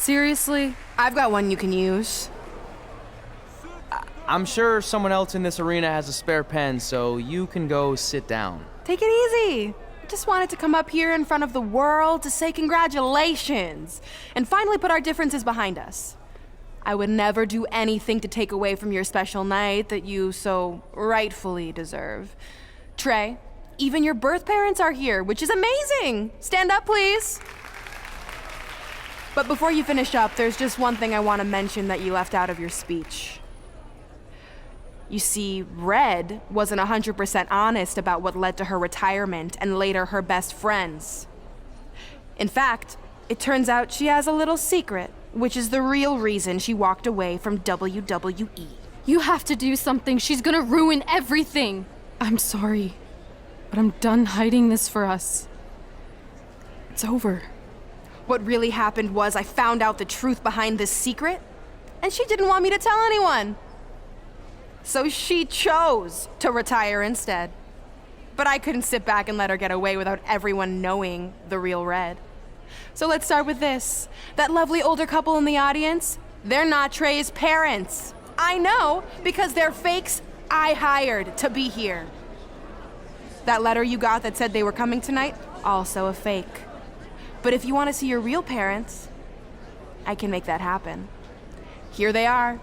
Seriously? I've got one you can use. I'm sure someone else in this arena has a spare pen, so you can go sit down. Take it easy. I just wanted to come up here in front of the world to say congratulations and finally put our differences behind us. I would never do anything to take away from your special night that you so rightfully deserve. Trey, even your birth parents are here, which is amazing. Stand up, please. But before you finish up, there's just one thing I want to mention that you left out of your speech. You see, Red wasn't 100% honest about what led to her retirement and later her best friends. In fact, it turns out she has a little secret, which is the real reason she walked away from WWE. You have to do something. She's gonna ruin everything. I'm sorry, but I'm done hiding this for us. It's over. What really happened was I found out the truth behind this secret, and she didn't want me to tell anyone. So she chose to retire instead. But I couldn't sit back and let her get away without everyone knowing the real Red. So let's start with this. That lovely older couple in the audience, they're not Trey's parents. I know, because they're fakes I hired to be here. That letter you got that said they were coming tonight, also a fake. But if you want to see your real parents, I can make that happen. Here they are.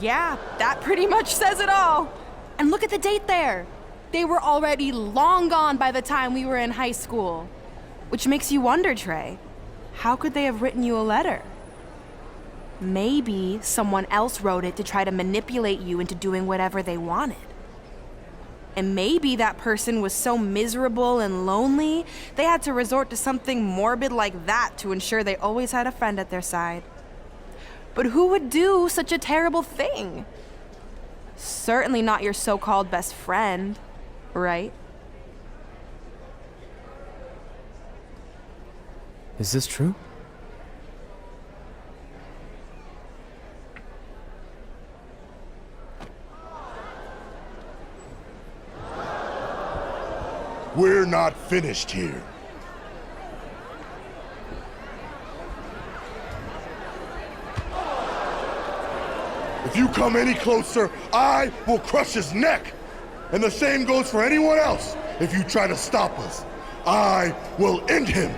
Yeah, that pretty much says it all. And look at the date there. They were already long gone by the time we were in high school. Which makes you wonder, Trey, how could they have written you a letter? Maybe someone else wrote it to try to manipulate you into doing whatever they wanted. And maybe that person was so miserable and lonely, they had to resort to something morbid like that to ensure they always had a friend at their side. But who would do such a terrible thing? Certainly not your so-called best friend, right? Is this true? We're not finished here. If you come any closer, I will crush his neck. And the same goes for anyone else. If you try to stop us, I will end him.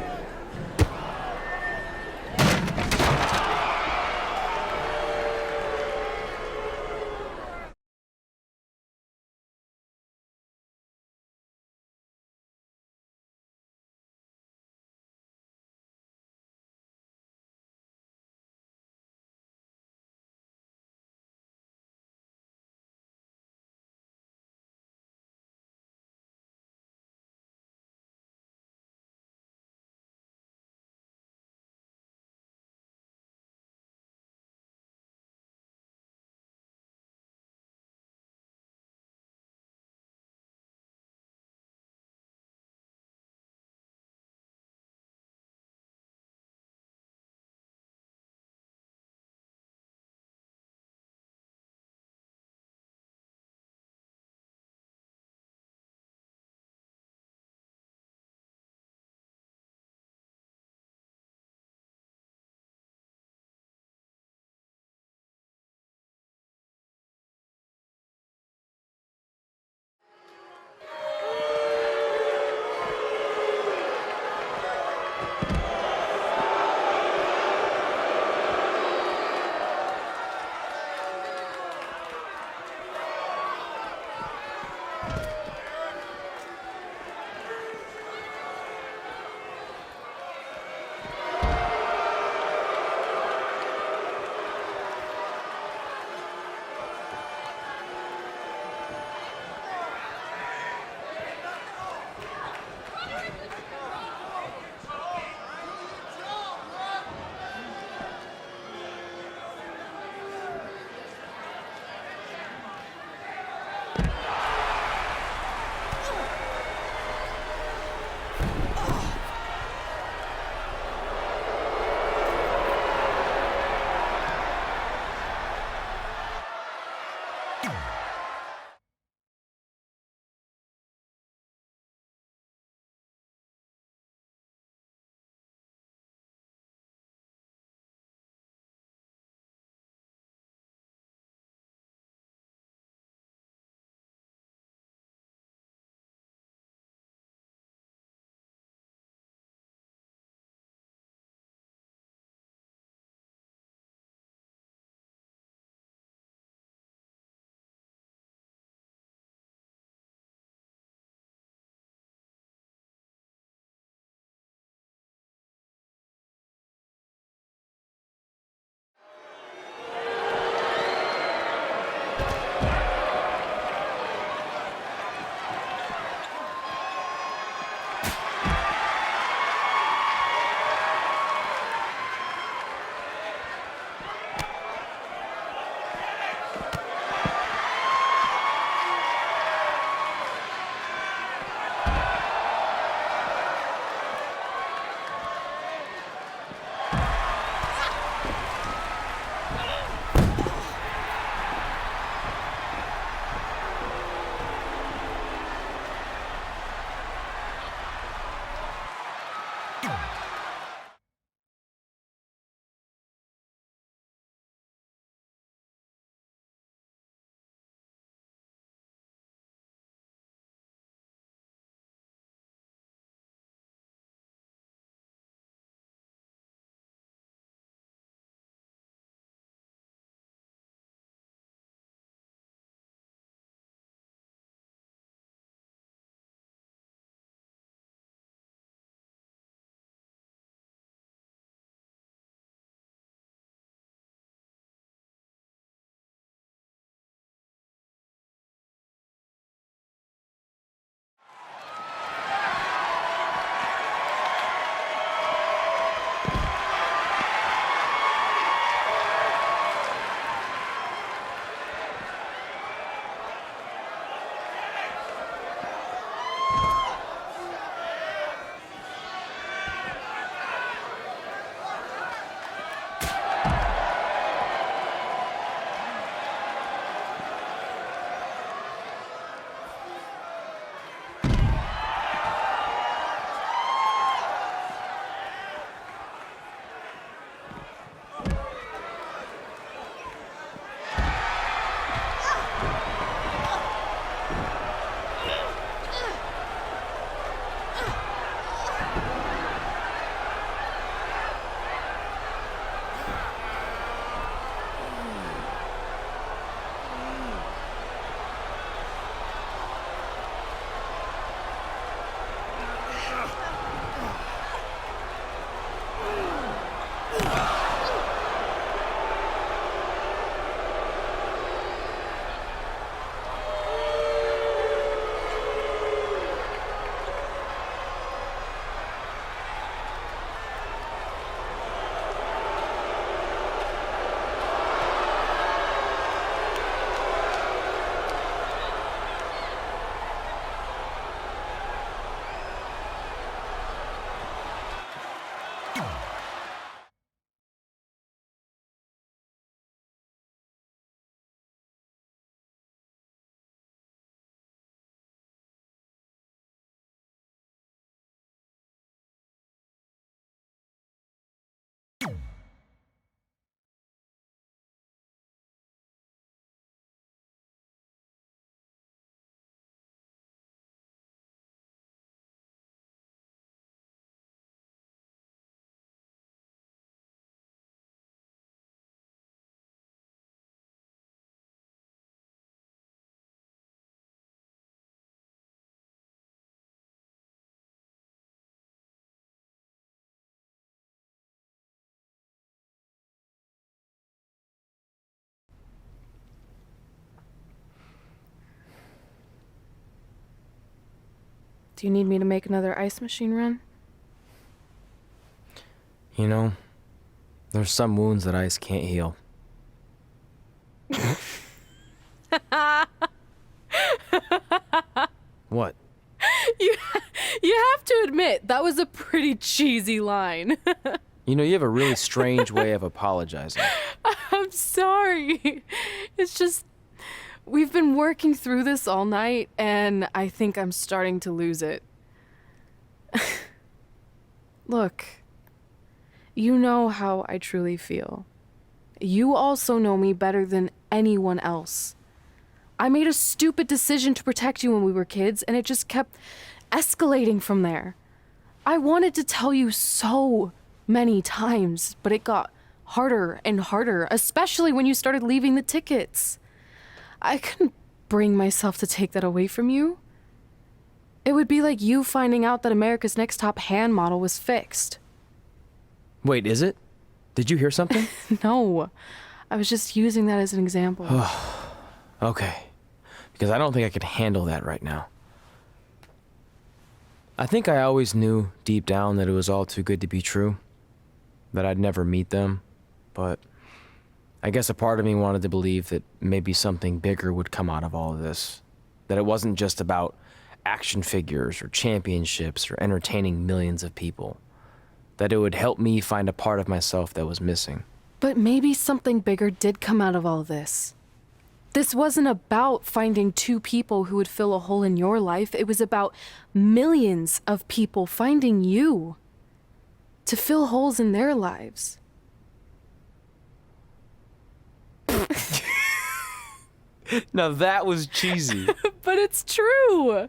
Do you need me to make another ice machine run? You know, there's some wounds that ice can't heal. What? You have to admit, that was a pretty cheesy line. You know, you have a really strange way of apologizing. I'm sorry. It's just, we've been working through this all night, and I think I'm starting to lose it. Look, you know how I truly feel. You also know me better than anyone else. I made a stupid decision to protect you when we were kids, and it just kept escalating from there. I wanted to tell you so many times, but it got harder and harder, especially when you started leaving the tickets. I couldn't bring myself to take that away from you. It would be like you finding out that America's Next Top hand model was fixed. Wait, is it? Did you hear something? No, I was just using that as an example. Okay. Because I don't think I could handle that right now. I think I always knew deep down that it was all too good to be true. That I'd never meet them. But I guess a part of me wanted to believe that maybe something bigger would come out of all of this. That it wasn't just about action figures or championships or entertaining millions of people. That it would help me find a part of myself that was missing. But maybe something bigger did come out of all this. This wasn't about finding two people who would fill a hole in your life. It was about millions of people finding you to fill holes in their lives. Now that was cheesy. But it's true.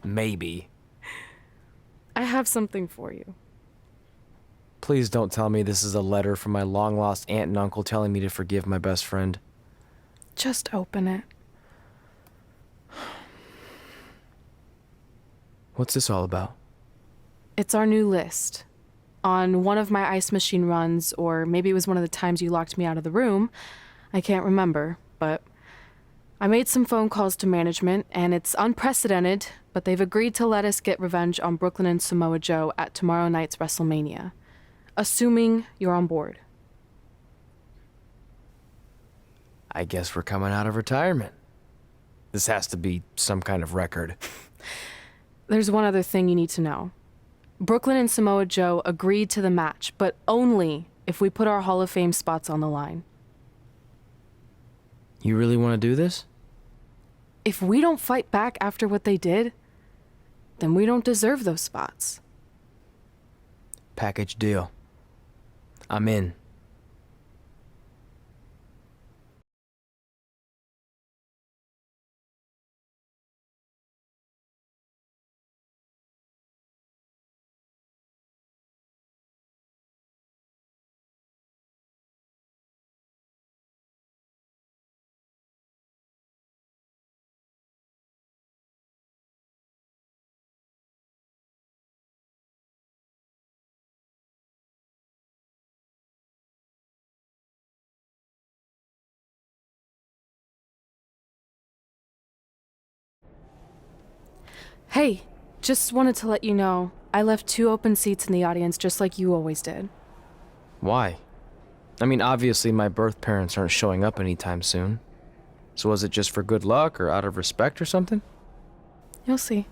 Maybe. I have something for you. Please don't tell me this is a letter from my long-lost aunt and uncle telling me to forgive my best friend. Just open it. What's this all about? It's our new list. On one of my ice machine runs, or maybe it was one of the times you locked me out of the room. I can't remember, but I made some phone calls to management, and it's unprecedented, but they've agreed to let us get revenge on Brooklyn and Samoa Joe at tomorrow night's WrestleMania. Assuming you're on board. I guess we're coming out of retirement. This has to be some kind of record. There's one other thing you need to know. Brooklyn and Samoa Joe agreed to the match, but only if we put our Hall of Fame spots on the line. You really want to do this? If we don't fight back after what they did, then we don't deserve those spots. Package deal. I'm in. Hey, just wanted to let you know, I left 2 open seats in the audience just like you always did. Why? I mean, obviously my birth parents aren't showing up anytime soon. So was it just for good luck or out of respect or something? You'll see.